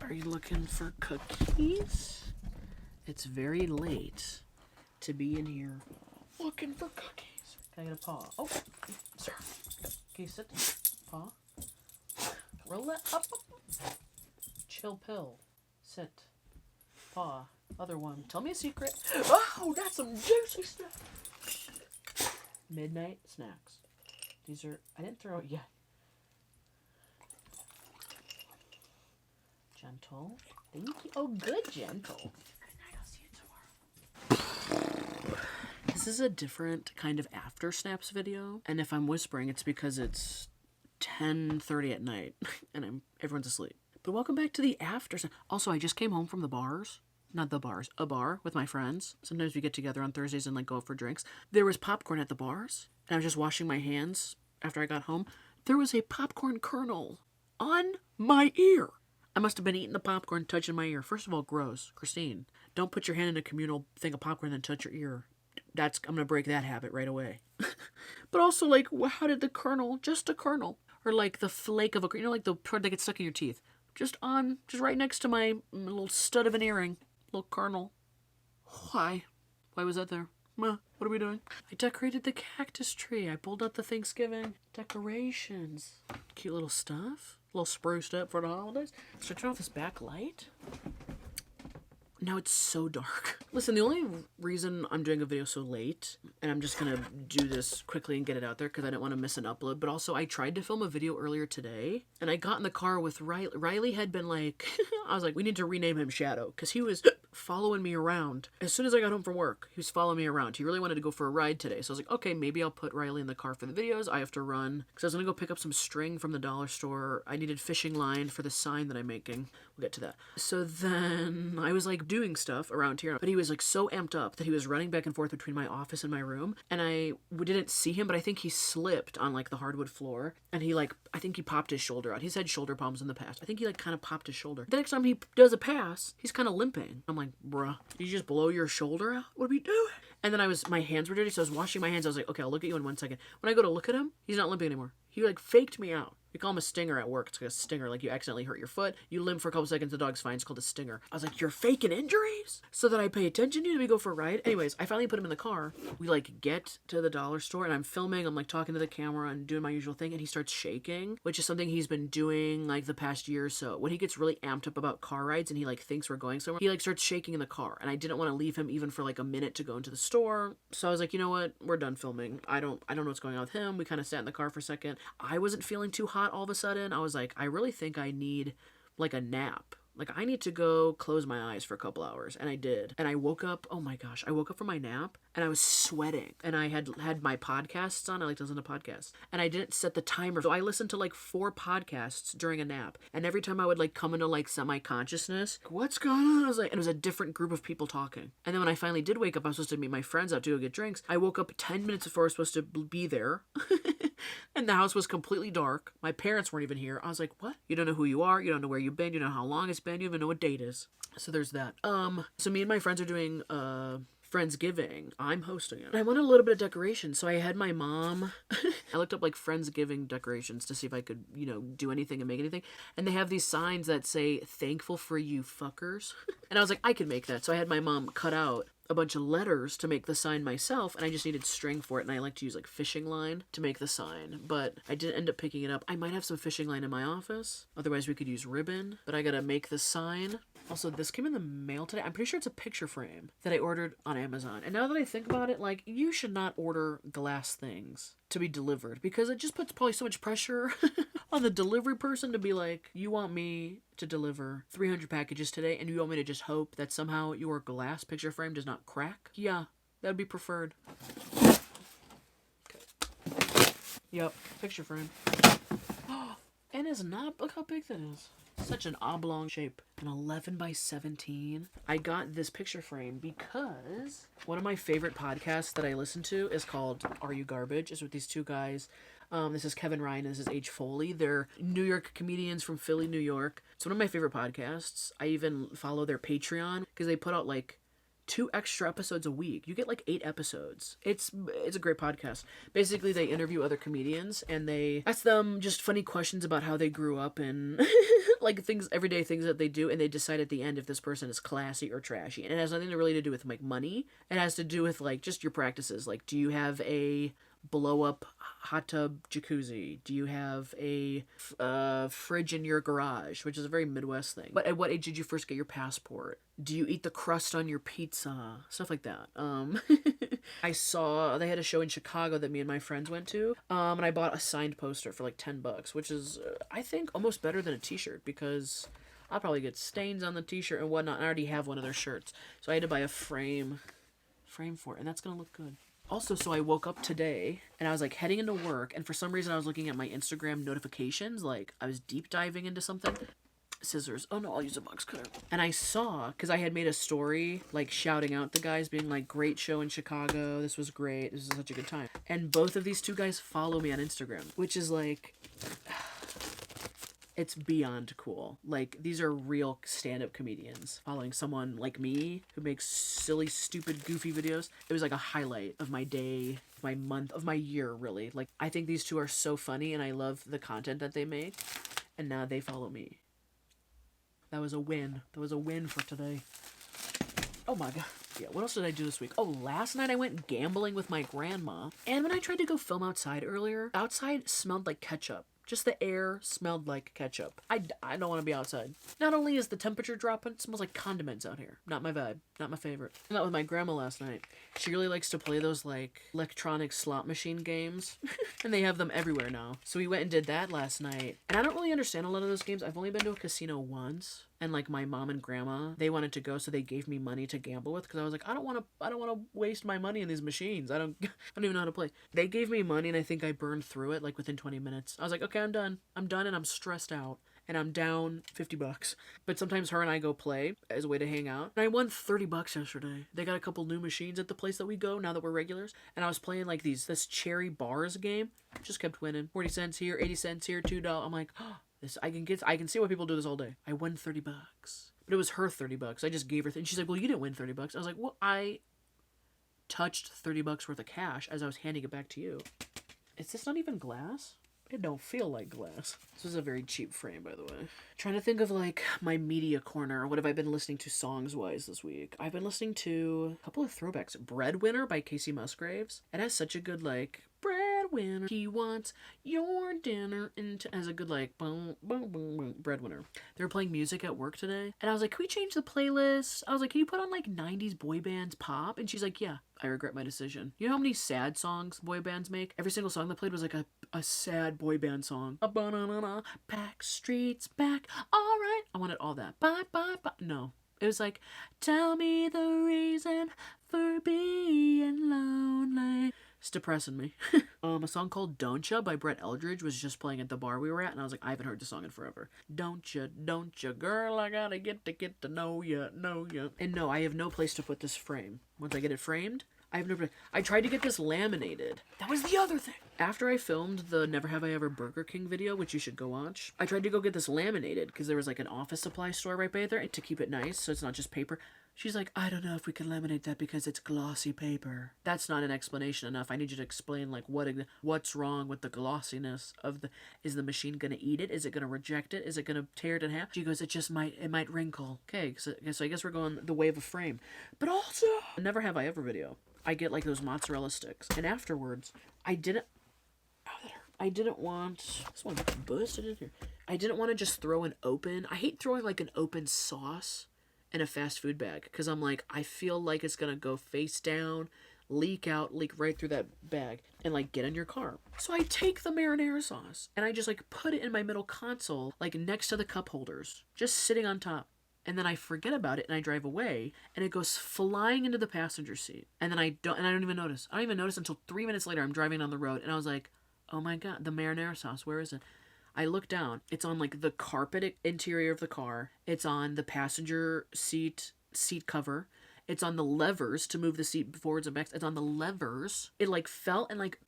Are you looking for cookies? It's very late to be in here looking for cookies. Can I get a paw? Oh, sir. Can you sit? Paw. Roll it up. Chill pill. Sit. Paw. Other one. Tell me a secret. Oh, that's some juicy stuff. Midnight snacks. These are, I didn't throw it yet. Gentle. Thank you. Oh, good, gentle. Good night. I'll see you tomorrow. This is a different kind of after snaps video. And if I'm whispering, it's because it's 10:30 at night and everyone's asleep. But welcome back to the after. Also, I just came home from the bars. Not the bars, a bar with my friends. Sometimes we get together on Thursdays and like go out for drinks. There was popcorn at the bars, and I was just washing my hands after I got home. There was a popcorn kernel on my ear. I must have been eating the popcorn, touching my ear. First of all, gross. Christine, don't put your hand in a communal thing of popcorn and then touch your ear. I'm going to break that habit right away. But also, like, how did the kernel, just a kernel, or like the flake of a, like the part that gets stuck in your teeth, just right next to my little stud of an earring. Little kernel. Why? Why was that there? What are we doing? I decorated the cactus tree. I pulled out the Thanksgiving decorations. Cute little stuff. A little spruced up for the holidays. Should I turn off this backlight? Now it's so dark. Listen, the only reason I'm doing a video so late, and I'm just gonna do this quickly and get it out there because I didn't want to miss an upload, but also I tried to film a video earlier today, and I got in the car with Riley. Riley had been like, I was like, we need to rename him Shadow, because he was following me around. As soon as I got home from work, he was following me around. He really wanted to go for a ride today, so I was like, okay, maybe I'll put Riley in the car for the videos. I have to run, because I was gonna go pick up some string from the dollar store. I needed fishing line for the sign that I'm making. We'll get to that. So then I was like doing stuff around here, but he was like so amped up that he was running back and forth between my office and my room, and I didn't see him, but I think he slipped on like the hardwood floor, and I think he popped his shoulder out. He's had shoulder problems in the past. I think he like kind of popped his shoulder. The next time he does a pass, he's kind of limping. I'm like, bruh, did you just blow your shoulder out? What are we doing? And then my hands were dirty, so I was washing my hands. I was like, okay, I'll look at you in 1 second. When I go to look at him, he's not limping anymore. He like faked me out. We call him a stinger at work. It's like a stinger, like you accidentally hurt your foot, you limp for a couple seconds, the dog's fine. It's called a stinger. I was like, you're faking injuries? So that I pay attention to you and we go for a ride? Anyways, I finally put him in the car. We like get to the dollar store and I'm filming, I'm like talking to the camera and doing my usual thing, and he starts shaking, which is something he's been doing like the past year or so. When he gets really amped up about car rides and he like thinks we're going somewhere, he like starts shaking in the car, and I didn't want to leave him even for like a minute to go into the store. So I was like, you know what? We're done filming. I don't know what's going on with him. We kind of sat in the car for a second. I wasn't feeling too hot all of a sudden. I was like, I really think I need like a nap. Like, I need to go close my eyes for a couple hours. And I did. And I woke up, oh my gosh, I woke up from my nap and I was sweating. And I had my podcasts on. I like to listen to podcasts. And I didn't set the timer. So I listened to like 4 podcasts during a nap. And every time I would like come into like semi-consciousness, what's going on? I was like, and it was a different group of people talking. And then when I finally did wake up, I was supposed to meet my friends out to go get drinks. I woke up 10 minutes before I was supposed to be there. And the house was completely dark. My parents weren't even here. I was like, what? You don't know who you are. You don't know where you've been. You don't know how long it's been. You even know what date it is. So there's that. So me and my friends are doing, Friendsgiving. I'm hosting it. I wanted a little bit of decoration, so I had my mom. I looked up like Friendsgiving decorations to see if I could, do anything and make anything. And they have these signs that say, "Thankful for you fuckers." And I was like, I could make that. So I had my mom cut out a bunch of letters to make the sign myself, and I just needed string for it, and I like to use like fishing line to make the sign, but I didn't end up picking it up. I might have some fishing line in my office, otherwise we could use ribbon, but I gotta make the sign. Also, this came in the mail today. I'm pretty sure it's a picture frame that I ordered on Amazon, and now that I think about it, like, you should not order glass things to be delivered, because it just puts probably so much pressure on the delivery person to be like, you want me to deliver 300 packages today, and you want me to just hope that somehow your glass picture frame does not crack? Yeah, that would be preferred. Okay. Yep, picture frame. And it's not, look how big that is. Such an oblong shape. An 11 by 17. I got this picture frame because one of my favorite podcasts that I listen to is called Are You Garbage? It's with these 2 guys. This is Kevin Ryan and this is H. Foley. They're New York comedians from Philly, New York. It's one of my favorite podcasts. I even follow their Patreon because they put out like 2 extra episodes a week. You get like 8 episodes. It's a great podcast. Basically, they interview other comedians and they ask them just funny questions about how they grew up and like things, everyday things that they do, and they decide at the end if this person is classy or trashy. And it has nothing to really to do with like money. It has to do with like just your practices. Like, do you have a blow up hot tub jacuzzi? Do you have a fridge in your garage, which is a very Midwest thing? But at what age did you first get your passport? Do you eat the crust on your pizza? Stuff like that. I saw they had a show in Chicago that me and my friends went to, and I bought a signed poster for like $10, which is I think almost better than a t-shirt, because I'll probably get stains on the t-shirt and whatnot. I already have one of their shirts, so I had to buy a frame for it, and that's gonna look good. Also, so I woke up today and I was like heading into work, and for some reason I was looking at my Instagram notifications, like I was deep diving into something. Scissors. Oh no, I'll use a box cutter. And I saw, because I had made a story like shouting out the guys, being like, great show in Chicago, this was great, this was such a good time. And both of these two guys follow me on Instagram, which is like, it's beyond cool. Like, these are real stand-up comedians following someone like me who makes silly, stupid, goofy videos. It was like a highlight of my day, my month, of my year, really. Like, I think these two are so funny, and I love the content that they make, and now they follow me. That was a win. That was a win for today. Oh my god. Yeah, what else did I do this week? Oh, last night I went gambling with my grandma, and when I tried to go film outside earlier, outside smelled like ketchup. Just the air smelled like ketchup. I don't want to be outside. Not only is the temperature dropping, it smells like condiments out here. Not my vibe. Not my favorite. I went out with my grandma last night. She really likes to play those, like, electronic slot machine games. And they have them everywhere now. So we went and did that last night. And I don't really understand a lot of those games. I've only been to a casino once. And, like, my mom and grandma, they wanted to go, so they gave me money to gamble with, because I was like, I don't want to waste my money in these machines. I don't even know how to play. They gave me money, and I think I burned through it, like, within 20 minutes. I was like, okay, I'm done, and I'm stressed out, and I'm down $50. But sometimes her and I go play as a way to hang out. And I won $30 yesterday. They got a couple new machines at the place that we go, now that we're regulars. And I was playing, like, this cherry bars game. Just kept winning. 40 cents here, 80 cents here, $2. I'm like, oh, I can see why people do this all day. I won $30. But it was her $30. I just gave her and she's like, well, you didn't win $30. I was like, well, I touched $30 worth of cash as I was handing it back to you. Is this not even glass? It don't feel like glass. This is a very cheap frame, by the way. Trying to think of, like, my media corner. What have I been listening to songs-wise this week? I've been listening to a couple of throwbacks. Breadwinner by Casey Musgraves. It has such a good, like, breadwinner. He wants your dinner. And has a good, like, boom, boom, boom, boom, breadwinner. They were playing music at work today. And I was like, can we change the playlist? I was like, can you put on, like, 90s boy bands pop? And she's like, yeah. I regret my decision. You know how many sad songs boy bands make? Every single song they played was like a sad boy band song. Back streets back. All right. I wanted all that. Bye, bye, bye. No. It was like, tell me the reason for being lonely. It's depressing me. A song called Don't Ya by Brett Eldridge was just playing at the bar we were at, and I was like, I haven't heard this song in forever. Don't ya, girl, I gotta get to know ya. And no, I have no place to put this frame. Once I get it framed, I have no place. I tried to get this laminated. That was the other thing. After I filmed the Never Have I Ever Burger King video, which you should go watch, I tried to go get this laminated, because there was like an office supply store right by there, and to keep it nice, so it's not just paper. She's like, I don't know if we can laminate that because it's glossy paper. That's not an explanation enough. I need you to explain, like, what's wrong with the glossiness of the... Is the machine going to eat it? Is it going to reject it? Is it going to tear it in half? She goes, it might wrinkle. Okay, so I guess we're going the way of a frame. But also, Never Have I Ever video. I get, like, those mozzarella sticks. And afterwards, I didn't want... This one busted in here. I didn't want to just throw an open... I hate throwing, like, an open sauce in a fast food bag, because I'm like, I feel like it's gonna go face down, leak right through that bag, and like get in your car. So I take the marinara sauce and I just like put it in my middle console, like next to the cup holders, just sitting on top. And then I forget about it and I drive away and it goes flying into the passenger seat. And then I don't even notice. I don't even notice until 3 minutes later. I'm driving down the road and I was like, oh my god, the marinara sauce, where is it? I look down. It's on, like, the carpet interior of the car. It's on the passenger seat cover. It's on the levers to move the seat forwards and backs. It's on the levers. It, like, fell and, like,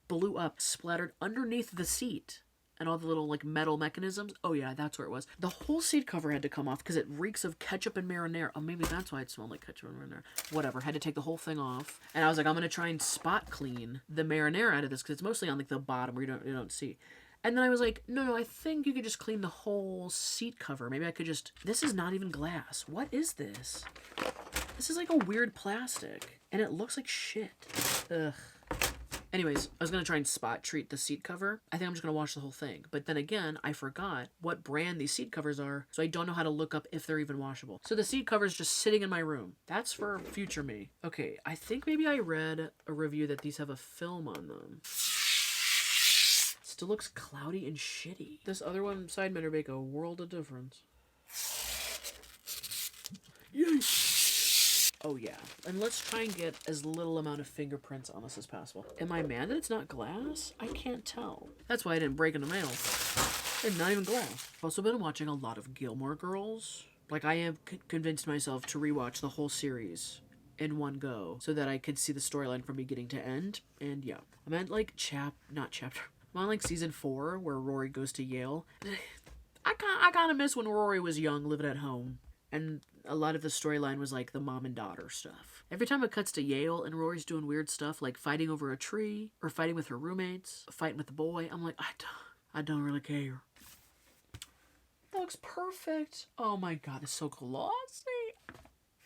blew up, splattered underneath the seat. And all the little, like, metal mechanisms. Oh, yeah, that's where it was. The whole seat cover had to come off because it reeks of ketchup and marinara. Oh, maybe that's why it smelled like ketchup and marinara. Whatever. Had to take the whole thing off. And I was like, I'm going to try and spot clean the marinara out of this because it's mostly on, like, the bottom where you don't see. And then I was like, no, I think you could just clean the whole seat cover. Maybe I could just... This is not even glass. What is this? This is like a weird plastic. And it looks like shit. Ugh. Anyways, I was going to try and spot treat the seat cover. I think I'm just going to wash the whole thing. But then again, I forgot what brand these seat covers are, so I don't know how to look up if they're even washable. So the seat cover is just sitting in my room. That's for future me. Okay, I think maybe I read a review that these have a film on them. Still looks cloudy and shitty. This other one side might make a world of difference. Yay! Oh yeah, and let's try and get as little amount of fingerprints on this as possible. Am I mad that it's not glass? I can't tell. That's why I didn't break in the mail. And not even glass. I've also been watching a lot of Gilmore Girls. Like, I have convinced myself to rewatch the whole series in one go so that I could see the storyline from beginning to end. And yeah, I'm at like I'm on like season 4 where Rory goes to Yale. I kind of miss when Rory was young, living at home. And a lot of the storyline was like the mom and daughter stuff. Every time it cuts to Yale and Rory's doing weird stuff like fighting over a tree or fighting with her roommates, fighting with the boy, I'm like, I don't really care. That looks perfect. Oh my god, it's so glossy.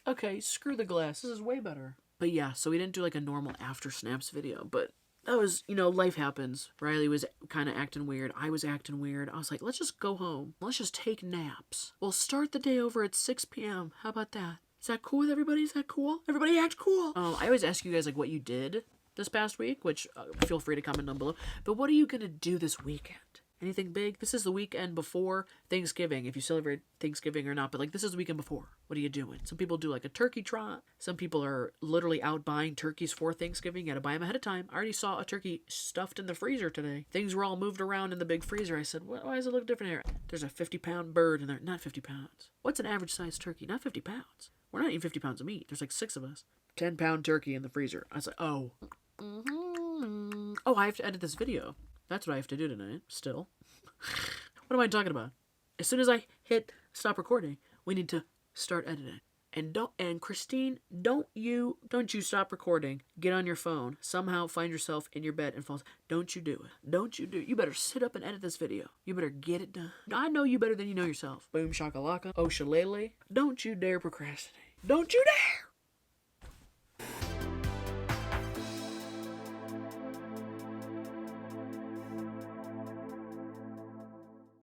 Okay, screw the glass. This is way better. But yeah, so we didn't do like a normal after snaps video, but that was, you know, life happens. Riley was kind of acting weird. I was acting weird. I was like, let's just go home. Let's just take naps. We'll start the day over at 6 p.m. How about that? Is that cool with everybody? Is that cool? Everybody act cool. I always ask you guys like what you did this past week, which feel free to comment down below. But what are you going to do this weekend? Anything big? This is the weekend before Thanksgiving, if you celebrate Thanksgiving or not. But like, this is the weekend before. What are you doing? Some people do like a turkey trot. Some people are literally out buying turkeys for Thanksgiving. You gotta buy them ahead of time. I already saw a turkey stuffed in the freezer today. Things were all moved around in the big freezer. I said, why does it look different here? There's a 50-pound bird in there. Not 50 pounds. What's an average sized turkey? Not 50 pounds. We're not eating 50 pounds of meat. There's like 6 of us. 10-pound turkey in the freezer. I was like, oh. Oh, I have to edit this video. That's what I have to do tonight, still. What am I talking about? As soon as I hit stop recording, we need to start editing. And Christine, don't you stop recording. Get on your phone. Somehow find yourself in your bed and fall. Don't you do it. Don't you do it. You better sit up and edit this video. You better get it done. I know you better than you know yourself. Boom shakalaka. Oh shalele. Don't you dare procrastinate. Don't you dare!